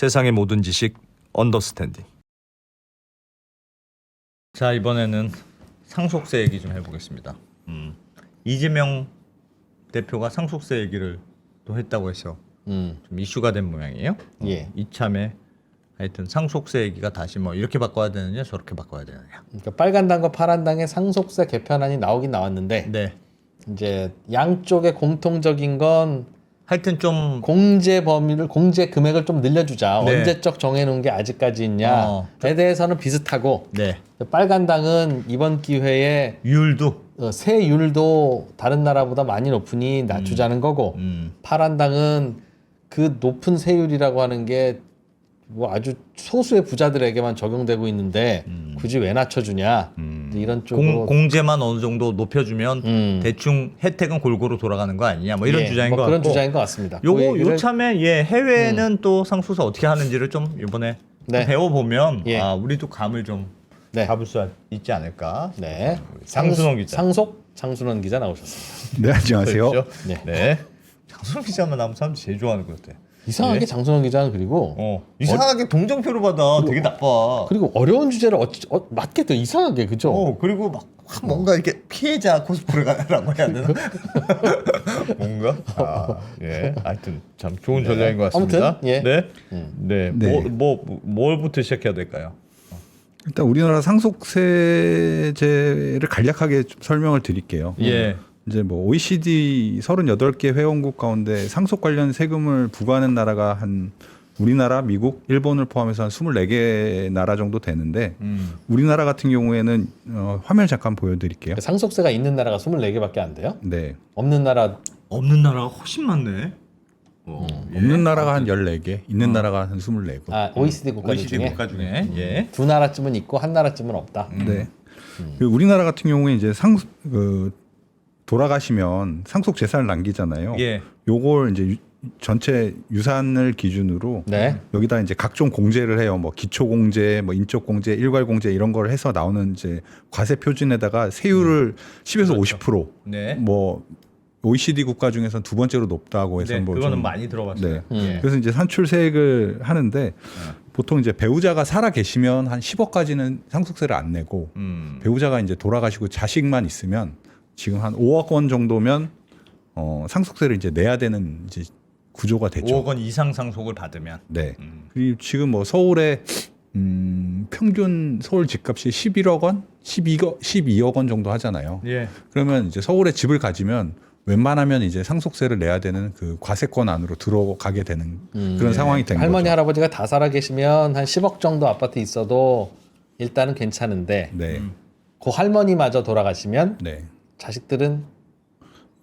세상의 모든 지식 언더스탠딩. 자, 이번에는 상속세 얘기 좀 해보겠습니다. 이재명 대표가 상속세 얘기를 또 했다고 해서 좀 이슈가 된 모양이에요. 예. 이참에 하여튼 상속세 얘기가 다시 뭐 이렇게 바꿔야 되느냐 저렇게 바꿔야 되느냐. 그러니까 빨간 당과 파란 당의 상속세 개편안이 나오긴 나왔는데 네. 이제 양쪽의 공통적인 건 하여튼 좀 공제 범위를 공제 금액을 좀 늘려주자. 네. 언제적 정해놓은 게 아직까지 있냐에 대해서는 비슷하고 네. 빨간 당은 이번 기회에 율도 세율도 다른 나라보다 많이 높으니 낮추자는 거고 파란 당은 그 높은 세율이라고 하는 게 뭐 아주 소수의 부자들에게만 적용되고 있는데 굳이 왜 낮춰주냐 이런 쪽으로 공제만 어느 정도 높여주면 대충 혜택은 골고루 돌아가는 거 아니냐 뭐 이런 주장인 것 그런 같고 주장인 것 같습니다. 요참에 해외는 또 상속세 어떻게 하는지를 좀 이번에 네. 배워보면 예. 우리도 감을 좀 네. 잡을 수 있지 않을까. 네. 장순원 기자. 장순원 기자 나오셨습니다. 네, 안녕하세요. 그렇죠? 네. 네. 장순원 기자만 나오면 사람들이 제일 좋아하는 것 같아. 이상하게 예? 장순원 기자는 그리고 이상하게 동정표를 받아. 되게 나빠. 그리고 어려운 주제를 맞게 또 이상하게 그죠? 그리고 막 뭔가 이렇게 피해자 코스프레라고 해야 되나? 뭔가? 예. 하여튼 참 좋은 전략인 것 같습니다. 아무튼, 예. 네. 네. 네. 뭘부터 시작해야 될까요? 일단 우리나라 상속세제를 간략하게 좀 설명을 드릴게요. 예. 이제 뭐 OECD 38개 회원국 가운데 상속 관련 세금을 부과하는 나라가 한 우리나라, 미국, 일본을 포함해서 한 24개 나라 정도 되는데 우리나라 같은 경우에는 화면 잠깐 보여드릴게요. 상속세가 있는 나라가 24개밖에 안 돼요? 네. 없는 나라 없는 나라가 훨씬 많네. 없는 나라가 한 14개, 있는 나라가 한 24개. OECD 국가들 OECD 중에 국가 중에 예. 두 나라쯤은 있고 한 나라쯤은 없다. 네. 그 우리나라 같은 경우에 이제 돌아가시면 상속 재산을 남기잖아요. 예. 요걸 이제 전체 유산을 기준으로 네. 여기다 이제 각종 공제를 해요. 뭐 기초 공제, 뭐 인적 공제, 일괄 공제 이런 걸 해서 나오는 이제 과세 표준에다가 세율을 10에서 그렇죠. 50%. 네. 뭐 OECD 국가 중에서 두 번째로 높다고 해서 네, 뭐 그거는 좀 많이 들어봤어요. 네. 예. 그래서 이제 산출세액을 하는데 보통 이제 배우자가 살아 계시면 한 10억까지는 상속세를 안 내고 배우자가 이제 돌아가시고 자식만 있으면 지금 한 5억 원 정도면 상속세를 이제 내야 되는 이제 구조가 됐죠. 5억 원 이상 상속을 받으면. 네. 그리고 지금 뭐 서울에 평균 서울 집값이 11억 원, 12억 원 정도 하잖아요. 예. 그러면 이제 서울에 집을 가지면 웬만하면 이제 상속세를 내야 되는 그 과세권 안으로 들어가게 되는 그런 상황이 된 할머니 거죠. 할아버지가 다 살아 계시면 한 10억 정도 아파트 있어도 일단은 괜찮은데 네. 그 할머니마저 돌아가시면 네. 자식들은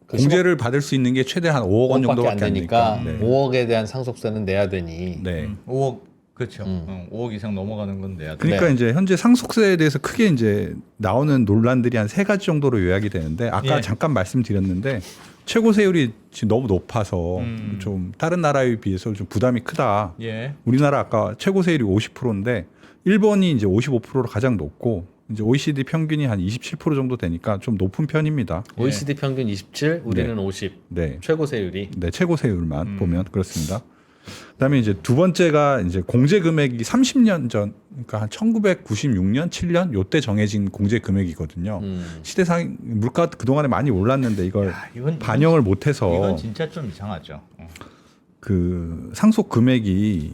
그 공제를 받을 수 있는 게 최대 한 5억 원 10억밖에 정도밖에 안 안 되니까 되니까. 네. 5억에 대한 상속세는 내야 되니 네. 5억 그렇죠. 5억 이상 넘어가는 건 내야 돼. 그러니까 네. 이제 현재 상속세에 대해서 크게 이제 나오는 논란들이 한 3가지 정도로 요약이 되는데 아까 예. 잠깐 말씀드렸는데 최고 세율이 지금 너무 높아서 좀 다른 나라에 비해서 좀 부담이 크다. 예. 우리나라 아까 최고 세율이 50%인데 일본이 이제 55%로 가장 높고 이제 OECD 평균이 한 27% 정도 되니까 좀 높은 편입니다. OECD 평균 27, 우리는 50. 네. 최고 세율이 네, 최고 세율만 보면 그렇습니다. 그다음에 이제 두 번째가 이제 공제 금액이 30년 전, 그러니까 한 1996년, 7년 요때 정해진 공제 금액이거든요. 시대상 물가 그 동안에 많이 올랐는데 이걸 이건 반영을 못해서 이건 진짜 좀 이상하죠. 그 상속 금액이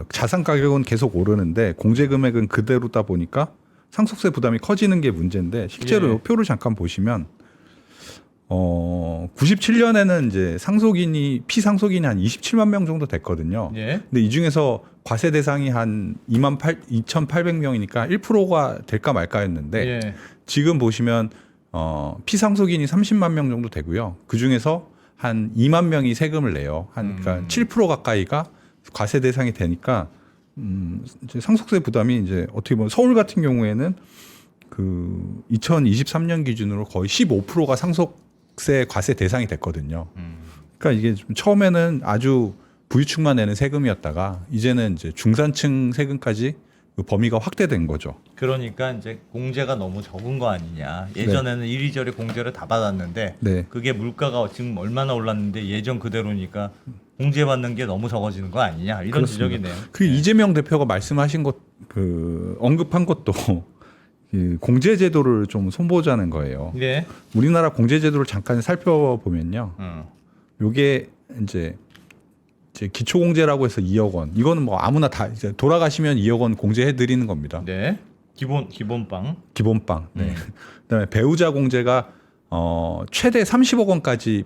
자산 가격은 계속 오르는데 공제 금액은 그대로다 보니까 상속세 부담이 커지는 게 문제인데 실제로 예. 이 표를 잠깐 보시면 97년에는 이제 피상속인이 한 27만 명 정도 됐거든요. 예. 근데 이 중에서 과세 대상이 한 2,800명이니까 1%가 될까 말까였는데 예. 지금 보시면 피상속인이 30만 명 정도 되고요. 그 중에서 한 2만 명이 세금을 내요. 그러니까 7% 가까이가 과세 대상이 되니까 이제 상속세 부담이 이제 어떻게 보면 서울 같은 경우에는 그 2023년 기준으로 거의 15%가 상속세 과세 대상이 됐거든요. 그러니까 이게 좀 처음에는 아주 부유층만 내는 세금이었다가 이제는 이제 중산층 세금까지 그 범위가 확대된 거죠. 그러니까 이제 공제가 너무 적은 거 아니냐. 예전에는 이리저리 공제를 다 받았는데 네. 그게 물가가 지금 얼마나 올랐는데 예전 그대로니까 공제받는 게 너무 적어지는 거 아니냐. 이런 그렇습니다. 지적이네요. 그 이재명 대표가 말씀하신 것, 언급한 것도 그 공제 제도를 좀 손보자는 거예요. 네. 우리나라 공제 제도를 잠깐 살펴보면요. 요게 이제 기초공제라고 해서 2억 원. 이거는 뭐 아무나 다 이제 돌아가시면 2억 원 공제해 드리는 겁니다. 네. 기본빵. 기본빵. 네. 그다음에 배우자 공제가 최대 30억 원까지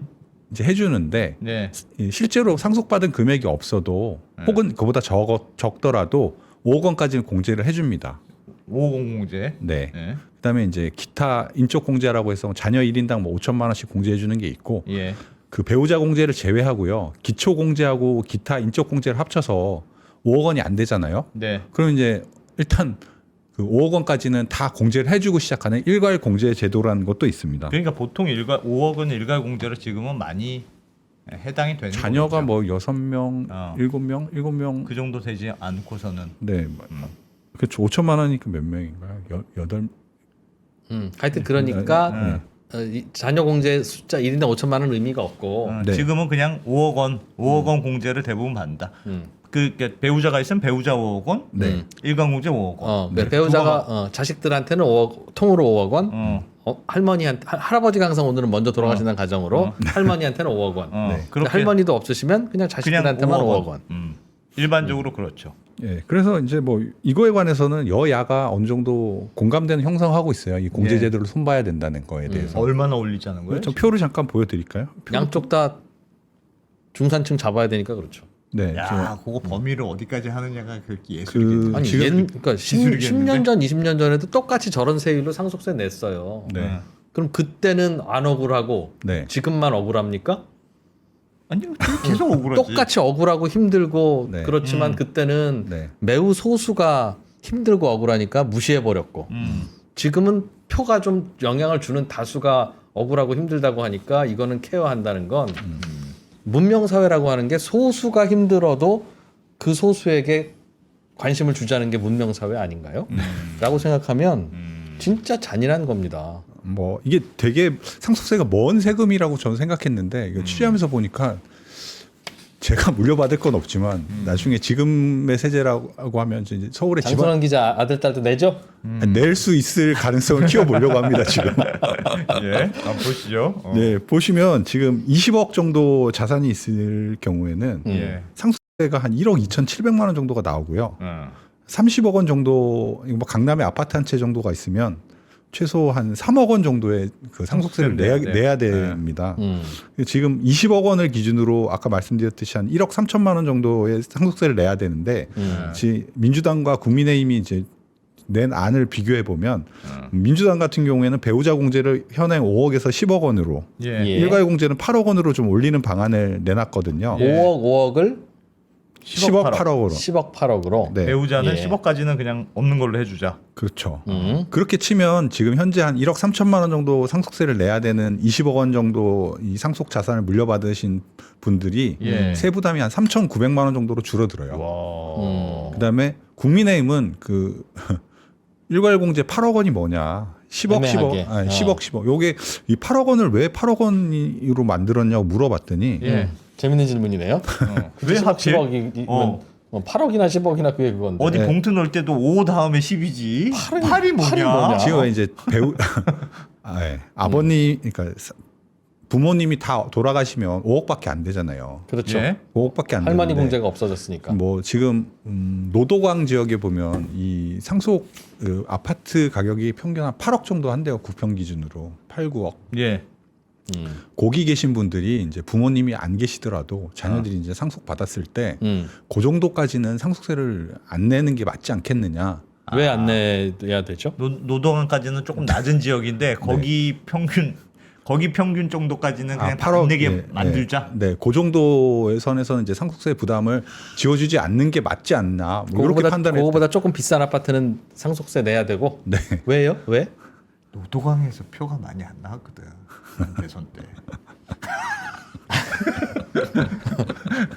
이제 해주는데 네. 실제로 상속받은 금액이 없어도 혹은 그보다 적더라도 5억 원까지는 공제를 해줍니다. 550 공제. 네. 네. 그다음에 이제 기타 인적 공제라고 해서 자녀 1인당 뭐 5천만 원씩 공제해 주는 게 있고 예. 그 배우자 공제를 제외하고요. 기초 공제하고 기타 인적 공제를 합쳐서 5억 원이 안 되잖아요. 네. 그럼 이제 일단 그 5억 원까지는 다 공제를 해주고 시작하는 일괄 공제 제도라는 것도 있습니다. 그러니까 보통 5억은 일괄 공제로 지금은 많이 해당이 되는 자녀가 거겠죠. 뭐 6명, 7명 그 정도 되지 않고서는 네. 그렇죠. 5천만 원이니까 몇 명인가요? 8. 하여튼 그러니까 네. 이 자녀 공제 숫자 1인당 5천만 원 의미가 없고 네. 지금은 그냥 5억 원 공제를 대부분 받는다. 그러니까 배우자가 있으면 배우자 5억 원, 네. 일괄 공제 5억 원. 배우자가 자식들한테는 5억, 통으로 5억 원, 할머니한테 할아버지가 항상 오늘은 먼저 돌아가신다는 가정으로 할머니한테는 5억 원. 네. 근데 그렇게 할머니도 없으시면 그냥 자식들한테만 5억 원. 일반적으로 그렇죠. 예. 그래서 이제 뭐 이거에 관해서는 여야가 어느 정도 공감대는 형성하고 있어요. 이 공제 예. 제도를 손봐야 된다는 거에 대해서. 얼마나 올리자는 거예요? 저 표를 잠깐 보여드릴까요? 양쪽 다 중산층 잡아야 되니까 그렇죠. 네. 야, 그거 범위를 어디까지 하느냐가 그 예술이겠네. 아니 지금 그러니까 기술이겠는데? 10년 전, 20년 전에도 똑같이 저런 세율로 상속세 냈어요. 네. 그럼 그때는 안 억울하고 네. 지금만 억울합니까? 아니 계속 억울하지. 똑같이 억울하고 힘들고 네. 그렇지만 그때는 네. 매우 소수가 힘들고 억울하니까 무시해 버렸고 지금은 표가 좀 영향을 주는 다수가 억울하고 힘들다고 하니까 이거는 케어한다는 건 문명 사회라고 하는 게 소수가 힘들어도 그 소수에게 관심을 주자는 게 문명 사회 아닌가요? 라고 생각하면 진짜 잔인한 겁니다. 뭐 이게 되게 상속세가 먼 세금이라고 저는 생각했는데 이거 취재하면서 보니까 제가 물려받을 건 없지만 나중에 지금의 세제라고 하면 이제 서울의 장선원 기자 아들 딸도 내죠? 낼 수 있을 가능성을 키워보려고 합니다 지금. 예, 한번 보시죠. 네, 보시면 지금 20억 정도 자산이 있을 경우에는 예. 상속세가 한 1억 2,700만 원 정도가 나오고요. 30억 원 정도 뭐 강남에 아파트 한 채 정도가 있으면 최소 한 3억 원 정도의 그 상속세를 내야 됩니다. 지금 20억 원을 기준으로 아까 말씀드렸듯이 한 1억 3천만 원 정도의 상속세를 내야 되는데 민주당과 국민의힘이 이제 낸 안을 비교해 보면 민주당 같은 경우에는 배우자 공제를 현행 5억에서 10억 원으로 예. 일괄 공제는 8억 원으로 좀 올리는 방안을 내놨거든요. 5억을 10억 8억으로. 10억 8억으로. 네. 배우자는 예. 10억까지는 그냥 없는 걸로 해주자. 그렇죠. 그렇게 치면 지금 현재 한 1억 3천만 원 정도 상속세를 내야 되는 20억 원 정도 이 상속 자산을 물려받으신 분들이 예. 세부담이 한 3,900만 원 정도로 줄어들어요. 와. 그다음에 국민의힘은 그 일괄 공제 8억 원이 뭐냐? 10억 애매하게. 10억 아니, 10억 10억. 요게 이 8억 원을 왜 8억 원으로 만들었냐고 물어봤더니 예. 재밌는 질문이네요. 왜 하필? 10억이면 어. 8억이나 10억이나 그게 그건데. 어디 네. 봉투 넣을 때도 5 다음에 10이지. 8이 뭐냐? 뭐냐? 지금 이제 배우 아버님 그러니까 부모님이 다 돌아가시면 5억밖에 안 되잖아요. 그렇죠. 예. 5억밖에 안 할머니 되는데 공제가 없어졌으니까. 뭐 지금 노도광 지역에 보면 이 상속 아파트 가격이 평균 한 8억 정도 한대요. 구평 기준으로 8, 9억. 예. 거기 계신 분들이 이제 부모님이 안 계시더라도 자녀들이 이제 상속 받았을 때 그 정도까지는 상속세를 안 내는 게 맞지 않겠느냐. 왜 안 내야 되죠? 노동안까지는 조금 낮은 지역인데 거기 평균 정도까지는 그냥 다 8억 안 내게 만들자. 네, 그 정도의 선에서는 이제 상속세 부담을 지워주지 않는 게 맞지 않나. 뭐 이렇게 판단했다. 그거보다 조금 비싼 아파트는 상속세 내야 되고. 네. 왜요? 왜? 노도강에서 표가 많이 안 나왔거든. 대선 때.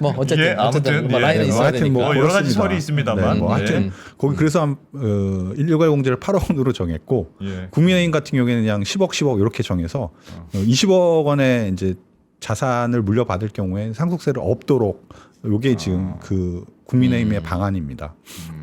뭐 어쨌든 예, 어쨌든 아무튼, 뭐 예, 라인은 있어야 하여튼 되니까. 뭐 여러 가지 그렇습니다. 설이 있습니다만. 네, 뭐 하여튼 예. 거기 그래서 118 공제를 8억 원으로 정했고 예. 국민의힘 같은 경우에는 그냥 10억 이렇게 정해서 20억 원의 이제 자산을 물려받을 경우에 상속세를 없도록 요게 지금 그 국민의힘의 방안입니다.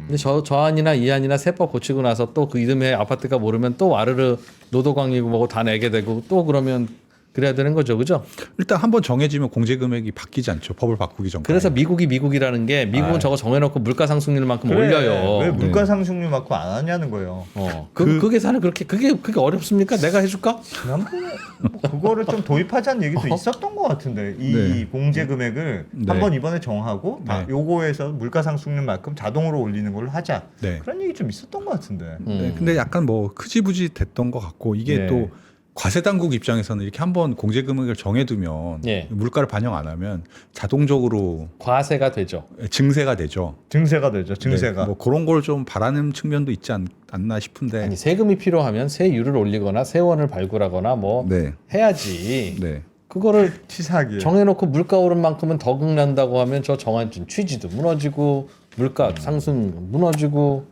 근데 저 안이나 이 안이나 세법 고치고 나서 또 그 이름에 아파트가 모르면 또 와르르 노도광이고 뭐고 다 내게 되고 또 그러면 그래야 되는 거죠, 그죠? 일단 한번 정해지면 공제 금액이 바뀌지 않죠. 법을 바꾸기 전까지. 그래서 미국이라는 게 미국은 저거 정해놓고 물가 상승률만큼 그래, 올려요. 왜 물가 네. 상승률만큼 안 하냐는 거예요. 그 계산을 그렇게 그게 어렵습니까? 내가 해줄까? 지난번에 뭐 그거를 좀 도입하자는 얘기도 있었던 것 같은데 이 네. 공제 금액을 네. 한번 이번에 정하고 네. 요거에서 물가 상승률만큼 자동으로 올리는 걸로 하자. 네. 그런 얘기 좀 있었던 것 같은데. 네, 근데 약간 뭐 흐지부지 됐던 것 같고 이게 네. 또 과세 당국 입장에서는 이렇게 한번 공제 금액을 정해두면 예. 물가를 반영 안 하면 자동적으로 과세가 되죠. 증세가 되죠. 증세가 되죠. 증세가. 네, 뭐 그런 걸 좀 바라는 측면도 있지 않나 싶은데. 아니 세금이 필요하면 세율을 올리거나 세원을 발굴하거나 뭐 네, 해야지. 네, 그거를 치사하게. 정해놓고 물가 오른 만큼은 더 긁는다고 하면 저 정한 취지도 무너지고 물가 상승 무너지고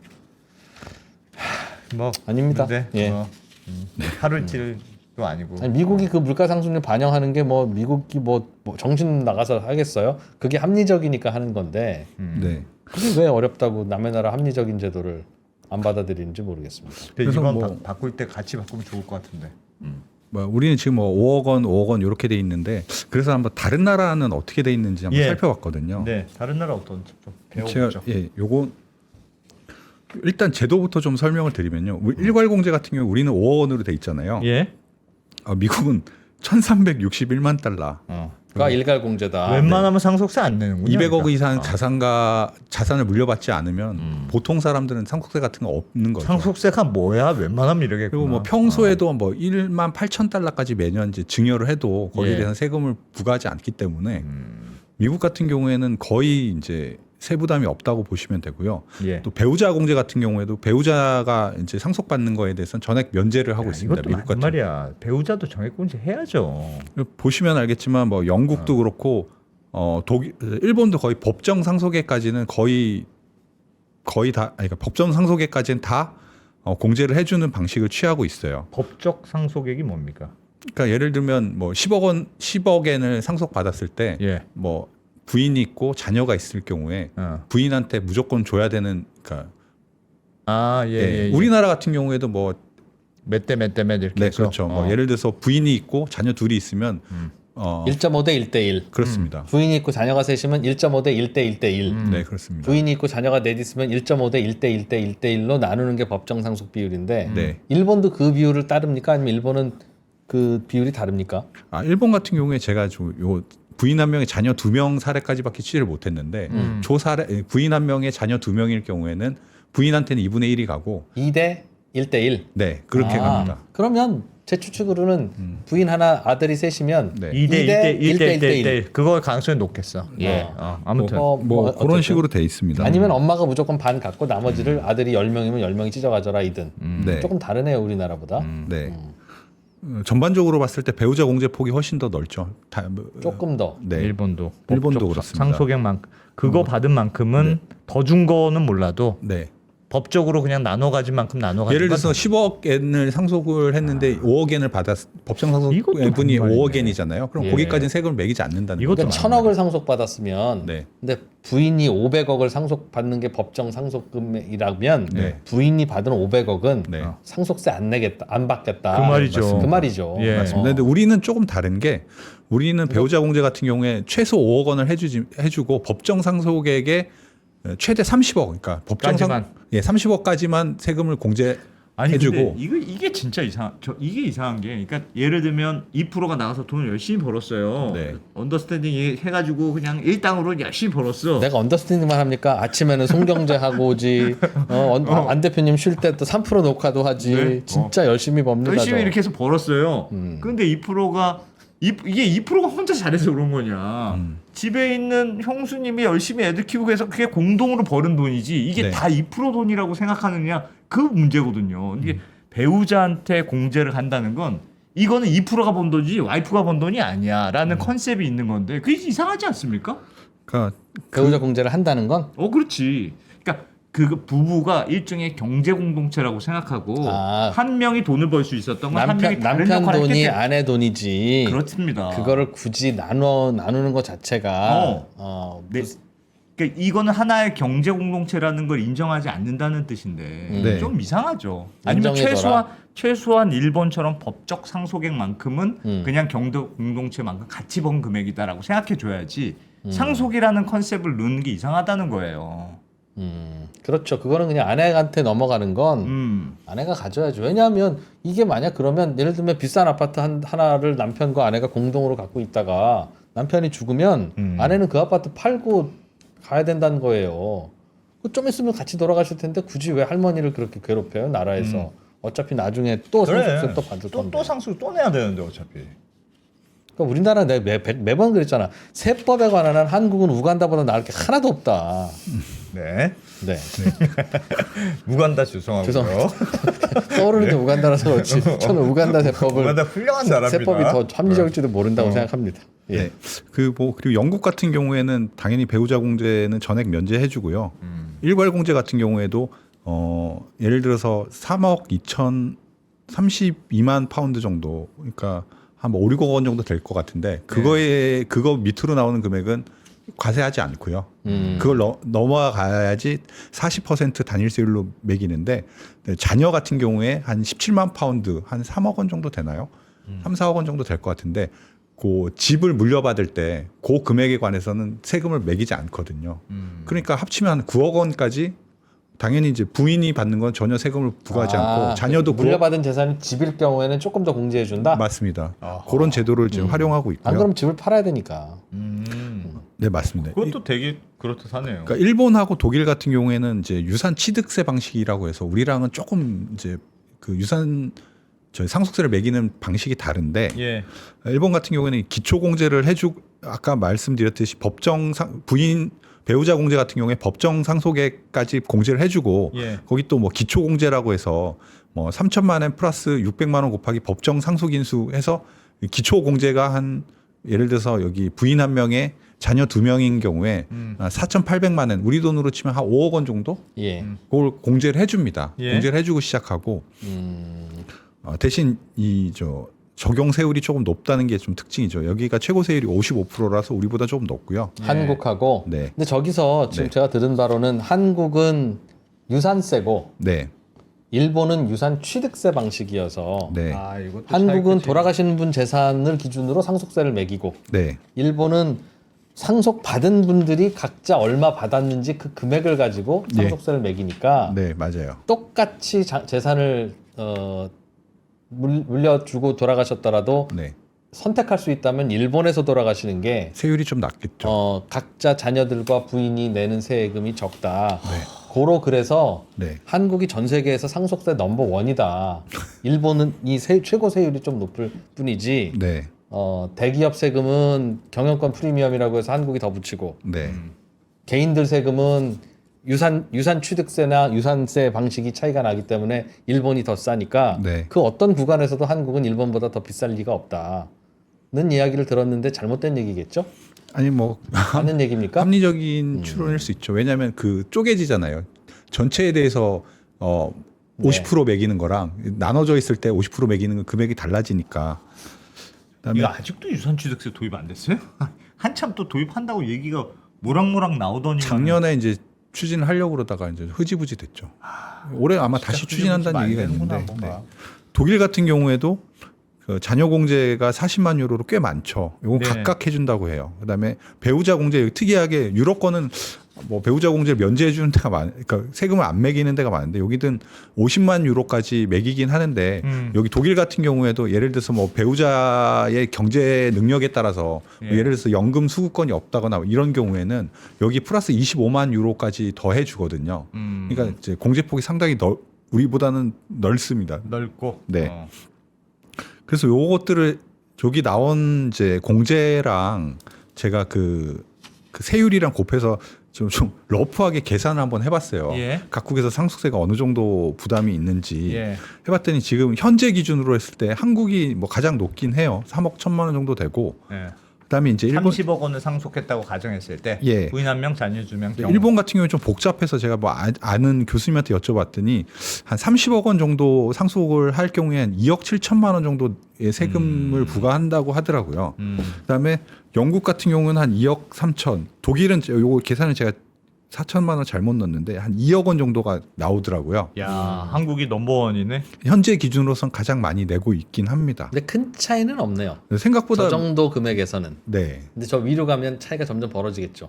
뭐 아닙니다. 문제? 예. 하루 이틀도 아니고. 아니, 미국이 그 물가 상승률 반영하는 게 뭐 미국이 뭐 정신 나가서 하겠어요? 그게 합리적이니까 하는 건데 네. 그게 왜 어렵다고 남의 나라 합리적인 제도를 안 받아들이는지 모르겠습니다. 근데 그래서 이번 뭐- 바꿀 때 같이 바꾸면 좋을 것 같은데. 뭐 우리는 지금 뭐 5억 원 이렇게 돼 있는데 그래서 한번 다른 나라는 어떻게 돼 있는지 한번 예. 살펴봤거든요. 네, 다른 나라 어떤지 좀 제가 배워보죠. 요거 일단 제도부터 좀 설명을 드리면요. 일괄 공제 같은 경우 우리는 5억 원으로 돼 있잖아요. 예. 미국은 1,361만 달러. 그러니까 일괄 공제다. 웬만하면 상속세 안 내는군요. 200억 그러니까. 이상 자산을 물려받지 않으면 보통 사람들은 상속세 같은 거 없는 거죠. 상속세가 뭐야? 웬만하면 이러겠구나. 그리고 뭐 평소에도 뭐 1만 8천 달러까지 매년 이제 증여를 해도 거기에 예. 대한 세금을 부과하지 않기 때문에 미국 같은 경우에는 거의 이제 세부담이 없다고 보시면 되고요. 예. 또 배우자 공제 같은 경우에도 배우자가 이제 상속받는 거에 대해서는 전액 면제를 하고 있습니다. 이것도 미국 맞는 같은 말이야. 배우자도 정액공제 해야죠. 보시면 알겠지만 뭐 영국도 그렇고 일본도 거의 법정 상속에까지는 거의 다 그러니까 법정 상속에까지는 다 공제를 해주는 방식을 취하고 있어요. 법적 상속액이 뭡니까? 그러니까 예를 들면 뭐 10억엔을 상속받았을 때 예. 뭐 부인이 있고 자녀가 있을 경우에 부인한테 무조건 줘야 되는 그러니까 예. 우리나라 같은 경우에도 뭐 몇 대 이렇게 네, 해서 그렇죠. 뭐 예를 들어서 부인이 있고 자녀 둘이 있으면 1.5 대 1대 1. 그렇습니다. 부인이 있고 자녀가 셋이면 1.5 대 1대 1대 1. 네, 그렇습니다. 부인이 있고 자녀가 넷 있으면 1.5 대 1대 1대 1대 1로 나누는 게 법정 상속 비율인데 네. 일본도 그 비율을 따릅니까? 아니면 일본은 그 비율이 다릅니까? 일본 같은 경우에 제가 요 부인 한 명에 자녀 2명 사례까지밖에 취재를 못했는데 부인 한 명에 자녀 2명일 경우에는 부인한테는 2분의 1이 가고 2대 1대 1. 네 그렇게 갑니다. 그러면 제 추측으로는 부인 하나 아들이 셋이면 네. 2대 1대 1대 1대 1. 그거 가능성이 높겠어. 예. 아무튼 뭐 어쨌든. 그런 식으로 돼 있습니다. 아니면 엄마가 무조건 반 갖고 나머지를 아들이 10명이면 10명이 찢어가져라 이든. 네. 조금 다르네요 우리나라보다. 네. 전반적으로 봤을 때 배우자 공제 폭이 훨씬 더 넓죠. 조금 더. 네. 일본도 일본도 법적 그렇습니다. 상속액만큼 그거 받은 만큼은 더 준 거는 몰라도 네. 법적으로 그냥 나눠 가진 만큼 나눠 가진 예를 들어서 10억엔을 상속을 했는데 5억엔을 법정 이것도 상속액분이 맞는 말이네. 5억엔이잖아요. 그럼 예. 거기까지는 세금을 매기지 않는다는 이것도 거죠. 그러니까 1,000억을 상속받았으면 네. 근데 부인이 500억을 상속받는 게 법정 상속금이라면 네. 부인이 받은 500억은 네. 상속세 안 내겠다, 안 받겠다. 그 말이죠. 맞습니다. 그 말이죠. 예. 맞습니다. 근데 우리는 조금 다른 게 우리는 배우자 공제 같은 경우에 최소 5억 원을 해주고 법정 상속액의 최대 30억, 그러니까 법정 까지만. 30억까지만 세금을 공제해주고. 근데 이게 진짜 이게 이상한 게, 그러니까 예를 들면 2%가 나가서 돈을 열심히 벌었어요. 네. 언더스탠딩 해가지고 그냥 일당으로 열심히 벌었어. 내가 언더스탠딩만 합니까? 아침에는 송경제 하고 오지. 안 대표님 쉴 때 또 3% 녹화도 하지. 네. 진짜 열심히 법니다. 열심히 저. 이렇게 해서 벌었어요. 근데 2%가 이게 2%가 혼자 잘해서 그런 거냐? 집에 있는 형수님이 열심히 애들 키우고 해서 그게 공동으로 버는 돈이지 이게 네. 다 2% 돈이라고 생각하느냐 그 문제거든요. 이게 배우자한테 공제를 한다는 건 이거는 2%가 번 돈이지 와이프가 번 돈이 아니야라는 컨셉이 있는 건데 그게 이상하지 않습니까? 그러니까 배우자 공제를 한다는 건 그렇지. 그러니까 그 부부가 일종의 경제 공동체라고 생각하고 한 명이 돈을 벌 수 있었던 건 한 명이 다른 남편 역할을 돈이 했기 아내 돈이지. 그렇습니다. 그거를 굳이 나누는 것 자체가 네. 그러니까 이거는 하나의 경제 공동체라는 걸 인정하지 않는다는 뜻인데 네. 좀 이상하죠. 아니면 인정해줘라. 최소한 일본처럼 법적 상속액만큼은 그냥 경제 공동체만큼 같이 번 금액이다라고 생각해 줘야지 상속이라는 컨셉을 넣는 게 이상하다는 거예요. 그렇죠. 그거는 그냥 아내한테 넘어가는 건 아내가 가져야죠. 왜냐하면 이게 만약 그러면 예를 들면 비싼 아파트 하나를 남편과 아내가 공동으로 갖고 있다가 남편이 죽으면 아내는 그 아파트 팔고 가야 된다는 거예요. 좀 있으면 같이 돌아가실 텐데 굳이 왜 할머니를 그렇게 괴롭혀요? 나라에서. 어차피 나중에 또 상속세 또 받을 건데. 또 상속 또 내야 되는데 어차피. 그러니까 우리나라 내가 매번 그랬잖아. 세법에 관한 한 한국은 우간다보다 나을 게 하나도 없다. 네. 네. 우간다 죄송하고요. 떠오르는 게 우간다라서 그렇지. 저는 우간다 세법을 우간다 훌륭한 나라입니다. 세법이 더 합리적일지도 모른다고 생각합니다. 예. 네. 그리고 영국 같은 경우에는 당연히 배우자 공제는 전액 면제해주고요. 일괄 공제 같은 경우에도 예를 들어서 3억 2,032만 파운드 정도, 그러니까 한 5, 6억 원 정도 될 것 같은데 그거 밑으로 나오는 금액은 과세하지 않고요. 그걸 넘어가야지 40% 단일세율로 매기는데 자녀 같은 경우에 한 17만 파운드, 한 3억 원 정도 되나요? 3, 4억 원 정도 될 것 같은데 그 집을 물려받을 때 그 금액에 관해서는 세금을 매기지 않거든요. 그러니까 합치면 한 9억 원까지 당연히 이제 부인이 받는 건 전혀 세금을 부과하지 않고 자녀도 물려받은 재산이 집일 경우에는 조금 더 공제해 준다. 맞습니다. 그런 제도를 지금 활용하고 있고요. 안 그러면 집을 팔아야 되니까. 네, 맞습니다. 그것도 되게 그렇듯하네요. 그러니까 일본하고 독일 같은 경우에는 이제 유산 취득세 방식이라고 해서 우리랑은 조금 이제 그 유산 상속세를 매기는 방식이 다른데 예. 일본 같은 경우에는 기초 공제를 해주 아까 말씀드렸듯이 부인 배우자 공제 같은 경우에 법정 상속액까지 공제를 해주고 거기 또 뭐 기초 공제라고 해서 뭐 3천만 원 플러스 600만 원 곱하기 법정 상속인수 해서 기초 공제가 한 예를 들어서 여기 부인 한 명에 자녀 2명인 경우에 4,800만 원 우리 돈으로 치면 한 5억 원 정도 그걸 공제를 해줍니다. 공제를 해주고 시작하고 대신 적용 세율이 조금 높다는 게 좀 특징이죠. 여기가 최고 세율이 55%라서 우리보다 조금 높고요. 한국하고. 네. 근데 저기서 지금 제가 들은 바로는 한국은 유산세고 일본은 유산 취득세 방식이어서 이것도 한국은 돌아가신 분 재산을 기준으로 상속세를 매기고 일본은 상속 받은 분들이 각자 얼마 받았는지 그 금액을 가지고 상속세를 매기니까 네, 맞아요. 똑같이 재산을 물려주고 돌아가셨더라도 선택할 수 있다면 일본에서 돌아가시는 게 세율이 좀 낮겠죠. 각자 자녀들과 부인이 내는 세금이 적다. 고로 그래서 한국이 전 세계에서 상속세 넘버 원이다. 일본은 이 최고 세율이 좀 높을 뿐이지. 대기업 세금은 경영권 프리미엄이라고 해서 한국이 더 붙이고 개인들 세금은 유산 취득세나 유산세 방식이 차이가 나기 때문에 일본이 더 싸니까 그 어떤 구간에서도 한국은 일본보다 더 비쌀 리가 없다는 이야기를 들었는데 잘못된 얘기겠죠? 아니 뭐 맞는 얘기입니까? 합리적인 추론일 수 있죠. 왜냐하면 그 쪼개지잖아요. 전체에 대해서 50% 매기는 거랑 나눠져 있을 때 50% 매기는 금액이 달라지니까. 이거 아직도 유산취득세 도입 안 됐어요? 한참 또 도입한다고 얘기가 모락모락 나오더니 작년에 이제 추진을 하려고 그러다가 이제 흐지부지 됐죠. 올해 아마 다시 추진한다는 얘기가 있는데 독일 같은 경우에도 그 자녀 공제가 40만 유로로 꽤 많죠. 이건 각각 해준다고 해요. 그다음에 배우자 공제 특이하게 유럽권은 뭐 배우자 공제를 면제해 주는 데가 그러니까 세금을 안 매기는 데가 많은데 여기는 50만 유로까지 매기긴 하는데 여기 독일 같은 경우에도 예를 들어서 뭐 배우자의 경제 능력에 따라서 뭐 예를 들어서 연금 수급권이 없다거나 이런 경우에는 여기 플러스 25만 유로까지 더 해주거든요. 그러니까 이제 공제폭이 상당히 우리보다는 넓습니다. 넓고. 그래서 요것들을 저기 나온 이제 공제랑 제가 그 세율이랑 곱해서 좀 러프하게 계산을 한번 해봤어요. 예. 각국에서 상속세가 어느 정도 부담이 있는지 예. 해봤더니 지금 현재 기준으로 했을 때 한국이 뭐 가장 높긴 해요. 3억 1천만 원 정도 되고 예. 그다음에 이제 일본 30억 원을 상속했다고 가정했을 때 예. 부인 한 명, 자녀 2명 경우. 일본 같은 경우는 좀 복잡해서 제가 뭐 아는 교수님한테 여쭤봤더니 한 30억 원 정도 상속을 할 경우에 한 2억 7천만 원 정도의 세금을 부과한다고 하더라고요. 그다음에 영국 같은 경우는 한 2억 3천, 독일은 요거 계산을 제가 4천만 원 잘못 넣었는데 한 2억 원 정도가 나오더라고요. 야, 한국이 넘버원이네. 현재 기준으로선 가장 많이 내고 있긴 합니다. 근데 큰 차이는 없네요. 생각보다 저 정도 금액에서는. 네. 근데 저 위로 가면 차이가 점점 벌어지겠죠.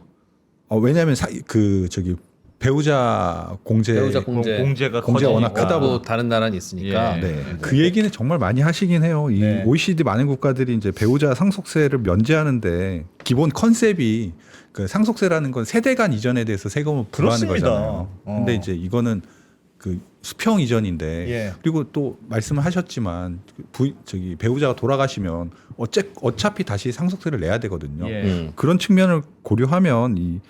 왜냐하면 저기 배우자 공제 공제가 워낙 커지니까. 크다고 다른 나라는 있으니까. 예. 네. 그 얘기는 정말 많이 하시긴 해요. 이 네. OECD 많은 국가들이 이제 배우자 상속세를 면제하는데 기본 컨셉이 그 상속세라는 건 세대 간 이전에 대해서 세금을 부과하는 그렇습니다. 거잖아요. 근데 이제 이거는 그 수평 이전인데 예. 그리고 또 말씀을 하셨지만 저기 배우자가 돌아가시면 어차피 다시 상속세를 내야 되거든요. 예. 그런 측면을 고려하면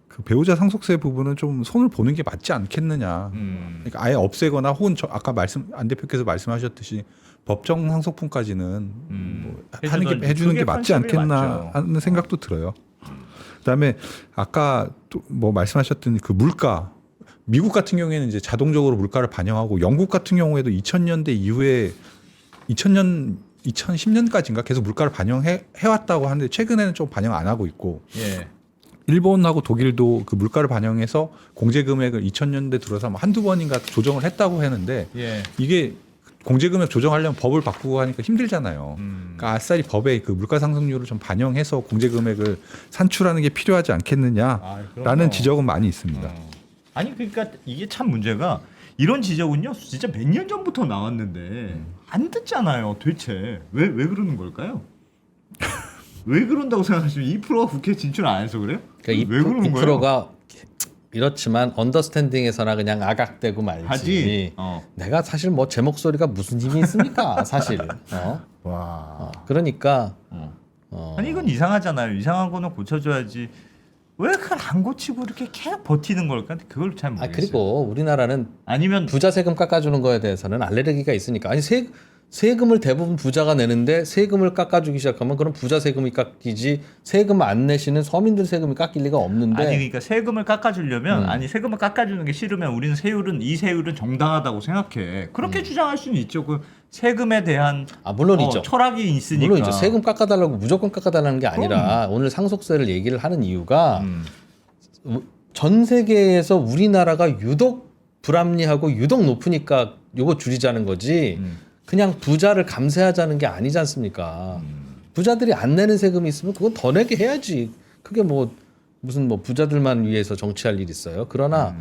그 배우자 상속세 부분은 좀 손을 보는 게 맞지 않겠느냐. 그러니까 아예 없애거나 혹은 아까 안 대표께서 말씀하셨듯이 법정 상속분까지는 뭐 해주는 게 맞지 않겠나 맞죠. 하는 생각도 들어요. 그다음에 아까 또 뭐 말씀하셨던 그 물가, 미국 같은 경우에는 이제 자동적으로 물가를 반영하고 영국 같은 경우에도 2000년대 이후에 2010년까지인가 계속 물가를 반영해 왔다고 하는데 최근에는 좀 반영 안 하고 있고 예. 일본하고 독일도 그 물가를 반영해서 공제 금액을 2000년대 들어서 뭐 한두 번인가 조정을 했다고 하는데 예. 이게 공제 금액 조정하려면 법을 바꾸고 하니까 힘들잖아요. 그러니까 아싸리 법에 그 물가 상승률을 좀 반영해서 공제 금액을 산출하는 게 필요하지 않겠느냐라는 그럼요. 지적은 많이 있습니다. 아니 그러니까 이게 참 문제가 이런 지적은요 진짜 몇 년 전부터 나왔는데 안 듣잖아요. 도대체 왜 그러는 걸까요? 왜 그런다고 생각하시면 2%가 국회 진출 안 해서 그래요? 그러니까 왜 그러는 거예요? 2%가 이렇지만 언더스탠딩에서나 그냥 아각대고 말지. 하지. 내가 사실 뭐 제 목소리가 무슨 힘이 있습니까? 사실. 와. 그러니까 아니 이건 이상하잖아요. 이상한 거는 고쳐줘야지. 왜 그걸 안 고치고 이렇게 계속 버티는 걸까? 그걸 잘 모르겠어요. 그리고 우리나라는 아니면 부자 세금 깎아주는 거에 대해서는 알레르기가 있으니까. 아니 세금을 대부분 부자가 내는데 세금을 깎아주기 시작하면 그럼 부자 세금이 깎이지 세금 안 내시는 서민들 세금이 깎일 리가 없는데. 아니 그러니까 세금을 깎아주려면 아니 세금을 깎아주는 게 싫으면 우리는 이 세율은 정당하다고 생각해. 그렇게 주장할 수는 있죠. 그 세금에 대한 물론이죠. 철학이 있으니까. 물론이죠. 세금 깎아달라고 무조건 깎아달라는 게 아니라 오늘 상속세를 얘기를 하는 이유가 전 세계에서 우리나라가 유독 불합리하고 유독 높으니까 요거 줄이자는 거지. 그냥 부자를 감세하자는 게 아니지 않습니까? 부자들이 안 내는 세금이 있으면 그건 더 내게 해야지. 그게 뭐 무슨 뭐 부자들만 위해서 정치할 일이 있어요. 그러나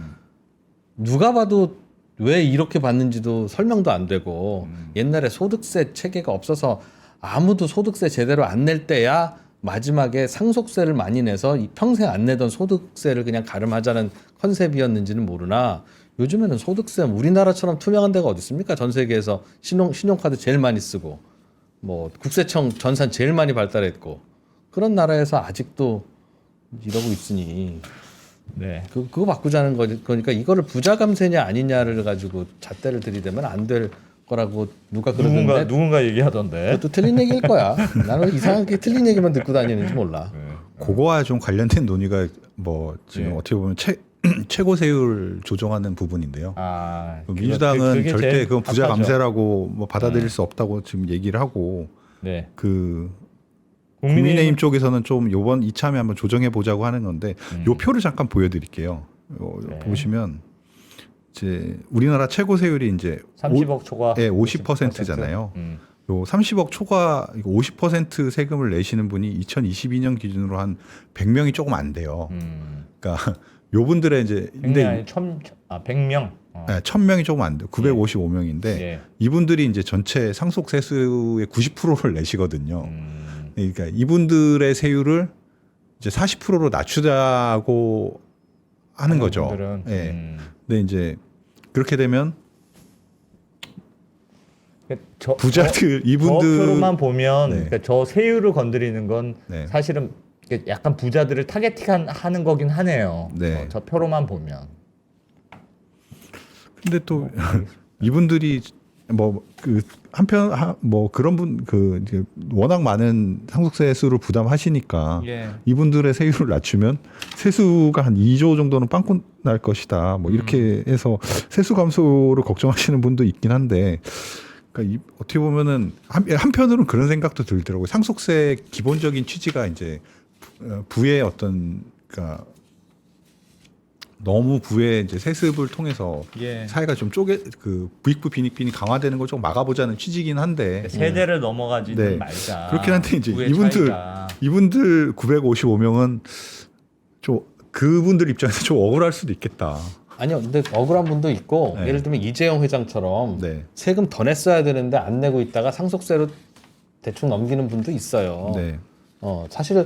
누가 봐도 왜 이렇게 받는지도 설명도 안 되고 옛날에 소득세 체계가 없어서 아무도 소득세 제대로 안 낼 때야 마지막에 상속세를 많이 내서 평생 안 내던 소득세를 그냥 가름하자는 컨셉이었는지는 모르나 요즘에는 소득세 우리나라처럼 투명한 데가 어디 있습니까? 전 세계에서 신용카드 제일 많이 쓰고 뭐 국세청 전산 제일 많이 발달했고 그런 나라에서 아직도 이러고 있으니 네. 그거 바꾸자는 거니까 이거를 부자 감세냐 아니냐를 가지고 잣대를 들이대면 안 될 거라고 누가 그러는데 누군가 얘기하던데. 그것도 틀린 얘기일 거야. 나는 이상하게 틀린 얘기만 듣고 다니는지 몰라. 그거와 좀 관련된 논의가 뭐 지금 네. 어떻게 보면 최고 세율 조정하는 부분인데요. 민주당은 그게 절대 제일 그건 부자 답하죠. 감세라고 뭐 받아들일 수 없다고 지금 얘기를 하고 네. 그 국민의힘 쪽에서는 좀 요번 이참에 한번 조정해 보자고 하는 건데 요 표를 잠깐 보여드릴게요. 네. 보시면 이제 우리나라 최고 세율이 이제 30억 초과. 50%잖아요. 요 30억 초과 50% 세금을 내시는 분이 2022년 기준으로 한 100명이 조금 안 돼요. 그러니까 요 분들의 이제 100명. 네, 1000명이 조금 안 돼요. 955명인데 예. 이분들이 이제 전체 상속 세수의 90%를 내시거든요. 그러니까 이분들의 세율을 이제 40%로 낮추자고 하는 거죠. 분들은, 예. 근데 이제 그렇게 되면 부자들 이분들 이분들 표로만 보면 네. 그러니까 저 세율을 건드리는 건 네. 사실은 이게 약간 부자들을 타겟팅하는 거긴 하네요. 네. 저 표로만 보면. 근데 또 이분들이 뭐 그 한편 뭐 그런 분 그 이제 워낙 많은 상속세 수를 부담하시니까 예. 이분들의 세율을 낮추면 세수가 한 2조 정도는 빵꾸 날 것이다. 뭐 이렇게 해서 세수 감소를 걱정하시는 분도 있긴 한데 그러니까 어떻게 보면은 한편으로는 그런 생각도 들더라고요. 상속세 기본적인 취지가 이제 부의 어떤 그러니까 너무 부의 이제 세습을 통해서 예. 사회가 좀 그 부익부 빈익빈이 강화되는 걸 좀 막아보자는 취지긴 한데 세대를 넘어가지는 네. 말자. 그렇긴 한데 이제 부의 이분들 차이가. 955명은 좀 그분들 입장에서 좀 억울할 수도 있겠다. 아니요, 근데 억울한 분도 있고 네. 예를 들면 이재용 회장처럼 네. 세금 더 냈어야 되는데 안 내고 있다가 상속세로 대충 넘기는 분도 있어요. 네. 사실은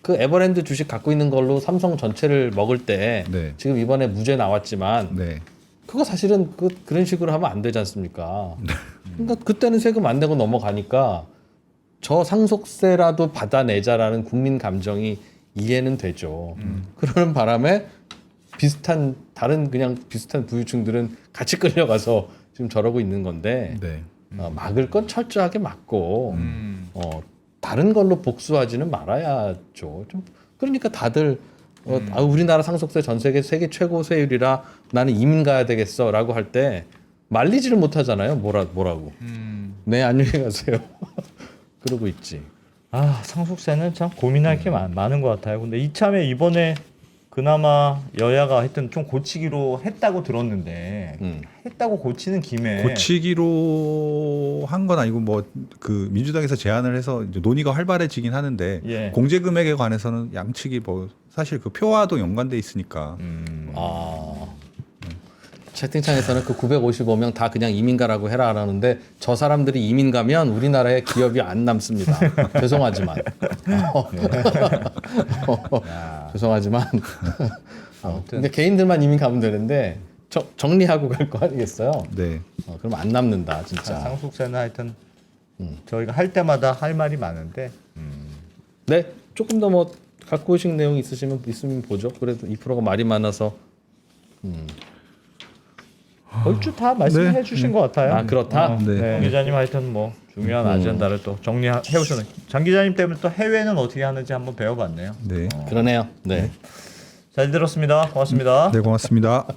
그 에버랜드 주식 갖고 있는 걸로 삼성 전체를 먹을 때 네. 지금 이번에 무죄 나왔지만 네. 그거 사실은 그런 식으로 하면 안 되지 않습니까? 그러니까 그때는 세금 안 내고 넘어가니까 저 상속세라도 받아내자라는 국민 감정이 이해는 되죠. 그러는 바람에 다른 그냥 비슷한 부유층들은 같이 끌려가서 지금 저러고 있는 건데 네. 막을 건 철저하게 막고 다른 걸로 복수하지는 말아야죠. 좀 그러니까 다들 우리나라 상속세 전 세계 최고 세율이라 나는 이민 가야 되겠어라고 할 때 말리지를 못하잖아요. 뭐라고? 네, 안녕히 가세요. 그러고 있지. 아, 상속세는 참 고민할 게 많은 것 같아요. 근데 이참에 이번에 그나마 여야가 하여튼 좀 고치기로 했다고 들었는데 했다고 고치는 김에 고치기로 한 건 아니고 뭐 그 민주당에서 제안을 해서 이제 논의가 활발해지긴 하는데 예. 공제 금액에 관해서는 양측이 뭐 사실 그 표와도 연관돼 있으니까 채팅창에서는 그 955명 다 그냥 이민 가라고 해라 라는데 저 사람들이 이민 가면 우리나라에 기업이 안 남습니다. 죄송하지만. 죄송하지만. 근데 개인들만 이민 가면 되는데 정리하고 갈 거 아니겠어요? 네. 그럼 안 남는다 진짜. 상속세는 하여튼 저희가 할 때마다 할 말이 많은데 네, 조금 더 뭐 갖고 오신 내용 있으면 보죠. 그래도 2%가 말이 많아서. 얼추 다 말씀해 네. 주신 것 같아요. 아, 그렇다? 네. 정 기자님 하여튼 뭐 중요한 아젠다를 또 정리해 오셨네. 장 기자님 때문에 또 해외는 어떻게 하는지 한번 배워봤네요. 네. 그러네요. 네. 잘 들었습니다. 고맙습니다. 네, 고맙습니다.